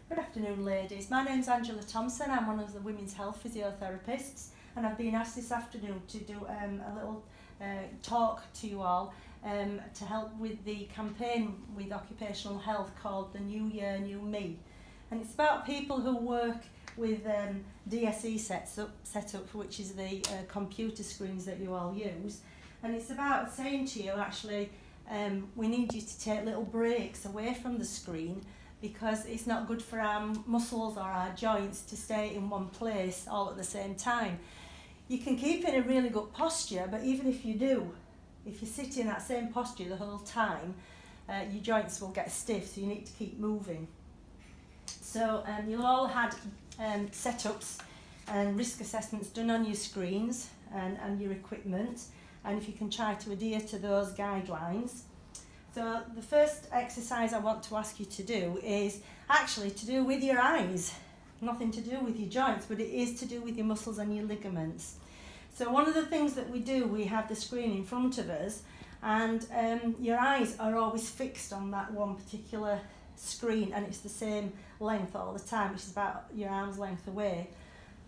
Good afternoon, ladies. My name's Angela Thompson. I'm one of the women's health physiotherapists, and I've been asked this afternoon to do a little talk to you all to help with the campaign with occupational health called The New Year, New Me. And it's about people who work with DSE setup, which is the computer screens that you all use. And it's about saying to you, actually, we need you to take little breaks away from the screen, because it's not good for our muscles or our joints to stay in one place all at the same time. You can keep in a really good posture, but even if you do, if you sit in that same posture the whole time, your joints will get stiff, so you need to keep moving. So you'll all had setups and risk assessments done on your screens and your equipment, and if you can try to adhere to those guidelines. So the first exercise I want to ask you to do is actually to do with your eyes. Nothing to do with your joints, but it is to do with your muscles and your ligaments. So one of the things that we do, we have the screen in front of us, and your eyes are always fixed on that one particular screen, and it's the same length all the time, which is about your arm's length away.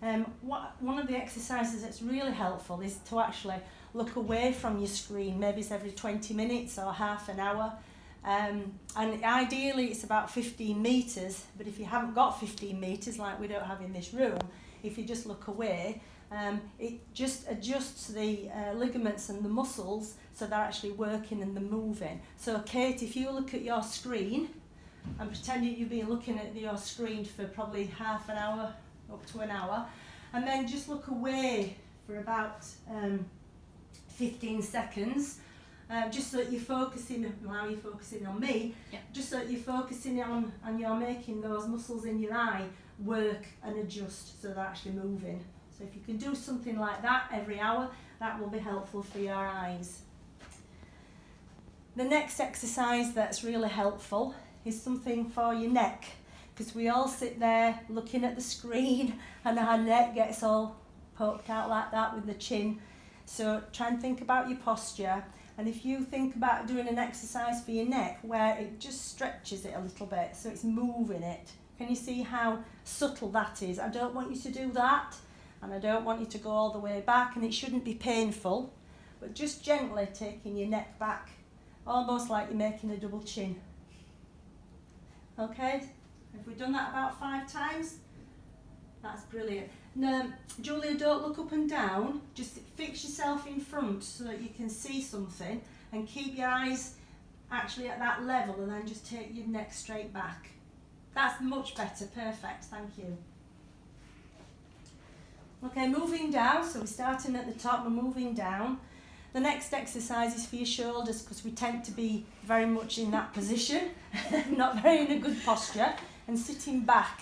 One of the exercises that's really helpful is to actually look away from your screen. Maybe it's every 20 minutes or half an hour, and ideally it's about 15 metres, but if you haven't got 15 metres like we don't have in this room, if you just look away, it just adjusts the ligaments and the muscles so they're actually working and they're moving. So Kate, if you look at your screen and pretend you've been looking at your screen for probably half an hour up to an hour, and then just look away for about 15 seconds, just so that you're focusing, now you're focusing on me, just so that you're focusing on and you're making those muscles in your eye work and adjust so they're actually moving. So if you can do something like that every hour, that will be helpful for your eyes. The next exercise that's really helpful is something for your neck, because we all sit there looking at the screen and our neck gets all poked out like that with the chin. So try and think about your posture, and if you think about doing an exercise for your neck where it just stretches it a little bit, so it's moving it. Can you see how subtle that is? I don't want you to do that, and I don't want you to go all the way back, and it shouldn't be painful, but just gently taking your neck back, almost like you're making a double chin. Okay, have we done that about 5 times? That's brilliant. Now, Julia, don't look up and down, just fix yourself in front so that you can see something, and keep your eyes actually at that level, and then just take your neck straight back. That's much better, perfect, thank you. Okay, moving down, so we're starting at the top, we're moving down. The next exercise is for your shoulders, because we tend to be very much in that position, not very in a good posture, and sitting back.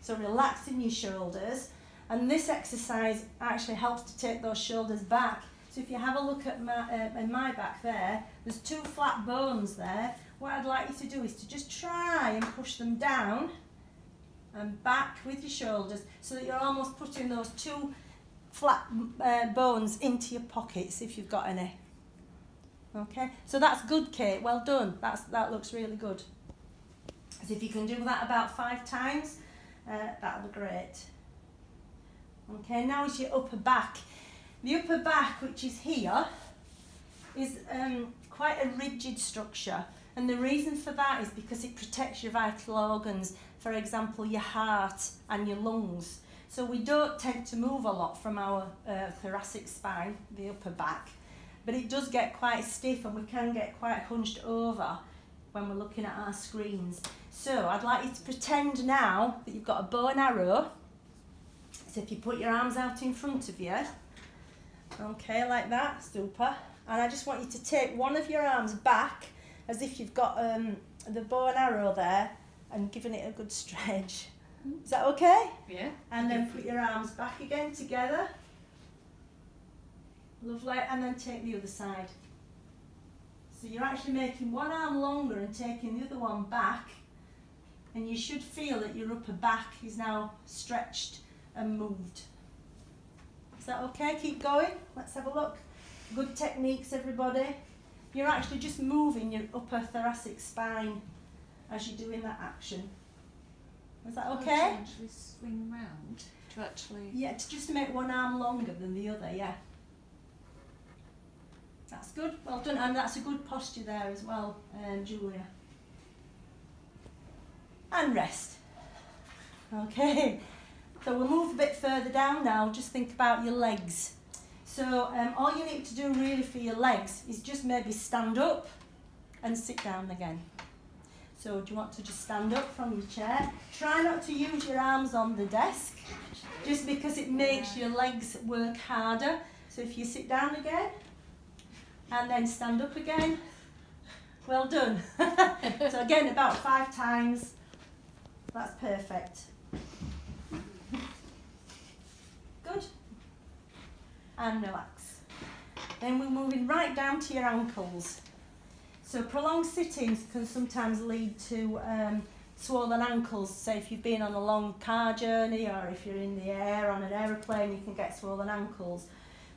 So relaxing your shoulders, and this exercise actually helps to take those shoulders back. So if you have a look at my back there, there's 2 flat bones there. What I'd like you to do is to just try and push them down and back with your shoulders, so that you're almost putting those 2 flat bones into your pockets if you've got any. Okay, so that's good, Kate, well done, that looks really good. So if you can do that about 5 times, that'll be great. Okay, now is your upper back. The upper back, which is here, is quite a rigid structure, and the reason for that is because it protects your vital organs, for example your heart and your lungs. So we don't tend to move a lot from our thoracic spine, the upper back, but it does get quite stiff, and we can get quite hunched over when we're looking at our screens. So I'd like you to pretend now that you've got a bow and arrow. So if you put your arms out in front of you, okay, like that, super. And I just want you to take one of your arms back as if you've got the bow and arrow there, and giving it a good stretch. Is that okay? Yeah. And then put your arms back again together. Lovely, and then take the other side. So you're actually making one arm longer and taking the other one back, and you should feel that your upper back is now stretched and moved. Is that okay? Keep going. Let's have a look. Good techniques, everybody. You're actually just moving your upper thoracic spine as you're doing that action. Is that To okay? actually swing round, to actually... Yeah, just to make one arm longer than the other, yeah. That's good, well done, and that's a good posture there as well, Julia. And rest. Okay, so we'll move a bit further down now, just think about your legs. So all you need to do really for your legs is just maybe stand up and sit down again. So do you want to just stand up from your chair? Try not to use your arms on the desk, just because it makes your legs work harder. So if you sit down again, and then stand up again, well done. So again, about 5 times, that's perfect. Good. And relax. Then we're moving right down to your ankles. So prolonged sittings can sometimes lead to swollen ankles. Say if you've been on a long car journey, or if you're in the air on an aeroplane, you can get swollen ankles.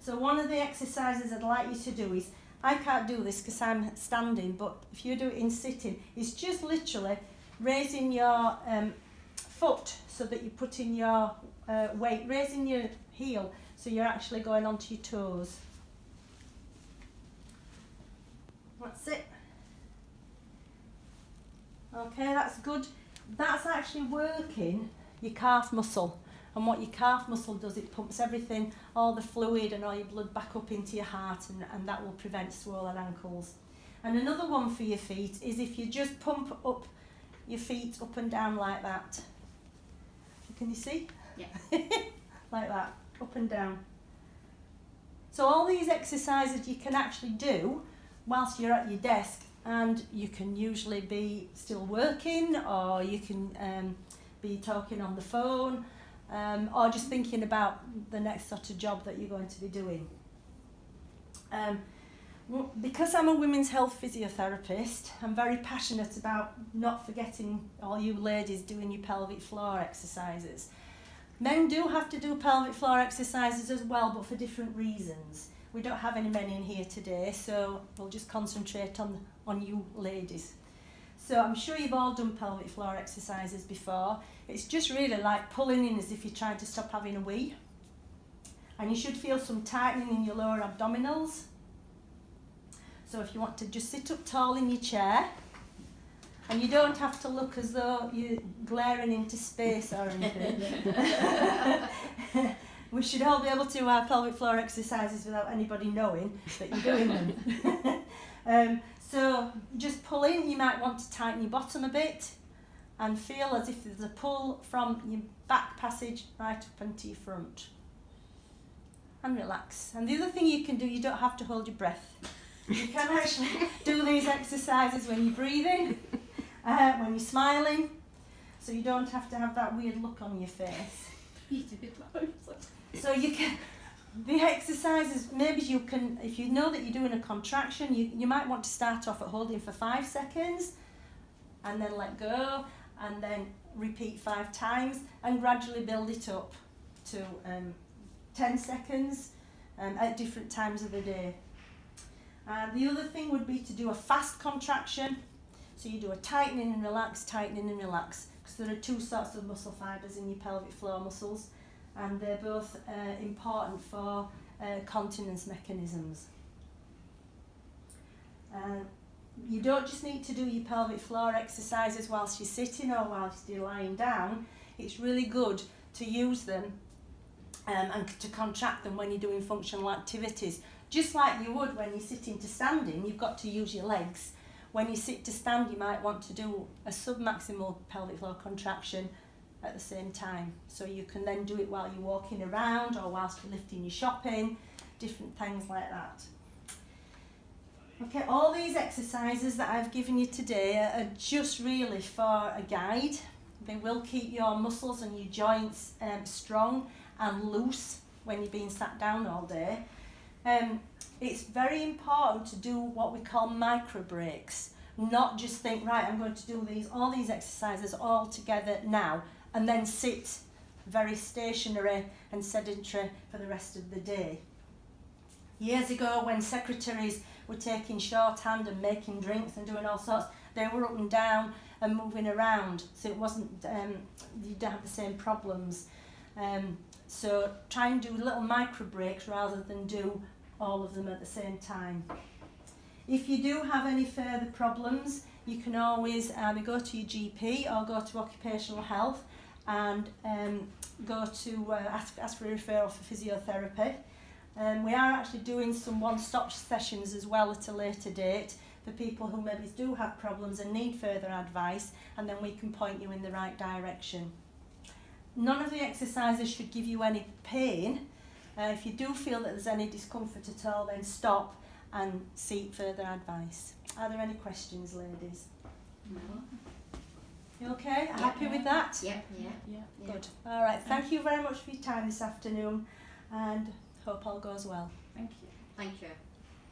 So one of the exercises I'd like you to do is, I can't do this because I'm standing, but if you do it in sitting, is just literally raising your foot so that you're putting your weight, raising your heel so you're actually going onto your toes. That's it. Okay, that's good. That's actually working your calf muscle. And what your calf muscle does, it pumps everything, all the fluid and all your blood back up into your heart, and that will prevent swollen ankles. And another one for your feet is if you just pump up your feet up and down like that. Can you see? Yeah. Like that, up and down. So all these exercises you can actually do whilst you're at your desk, and you can usually be still working, or you can be talking on the phone, or just thinking about the next sort of job that you're going to be doing. Because I'm a women's health physiotherapist, I'm very passionate about not forgetting all you ladies doing your pelvic floor exercises. Men do have to do pelvic floor exercises as well, but for different reasons. We don't have any men in here today, so we'll just concentrate on you ladies. So I'm sure you've all done pelvic floor exercises before. It's just really like pulling in as if you're trying to stop having a wee. And you should feel some tightening in your lower abdominals. So if you want to just sit up tall in your chair, and you don't have to look as though you're glaring into space or anything. We should all be able to do our pelvic floor exercises without anybody knowing that you're doing them. So just pull in. You might want to tighten your bottom a bit and feel as if there's a pull from your back passage right up into your front. And relax. And the other thing you can do, you don't have to hold your breath. You can actually do these exercises when you're breathing, when you're smiling, so you don't have to have that weird look on your face. You did So you can, the exercises, maybe you can, if you know that you're doing a contraction, you might want to start off at holding for 5 seconds, and then let go, and then repeat 5 times, and gradually build it up to 10 seconds at different times of the day. The other thing would be to do a fast contraction. So you do a tightening and relax, because there are 2 sorts of muscle fibres in your pelvic floor muscles, and they're both important for continence mechanisms. You don't just need to do your pelvic floor exercises whilst you're sitting or whilst you're lying down. It's really good to use them and to contract them when you're doing functional activities. Just like you would when you're sitting to standing, you've got to use your legs. When you sit to stand, you might want to do a submaximal pelvic floor contraction at the same time. So you can then do it while you're walking around or whilst you're lifting your shopping, different things like that. Okay, all these exercises that I've given you today are just really for a guide. They will keep your muscles and your joints strong and loose when you're being sat down all day. It's very important to do what we call micro breaks, not just think, right, I'm going to do all these exercises all together now, and then sit very stationary and sedentary for the rest of the day. Years ago, when secretaries were taking shorthand and making drinks and doing all sorts, they were up and down and moving around, so it wasn't, you don't have the same problems. So try and do little micro breaks rather than do all of them at the same time. If you do have any further problems, you can always either go to your GP or go to occupational health and go to ask for a referral for physiotherapy. We are actually doing some one-stop sessions as well at a later date for people who maybe do have problems and need further advice, and then we can point you in the right direction. None of the exercises should give you any pain. If you do feel that there's any discomfort at all, then stop and seek further advice. Are there any questions, ladies? No. You okay? Yeah. Happy with that? Yeah. Good. All right. Thank you very much for your time this afternoon, and hope all goes well. Thank you. Thank you.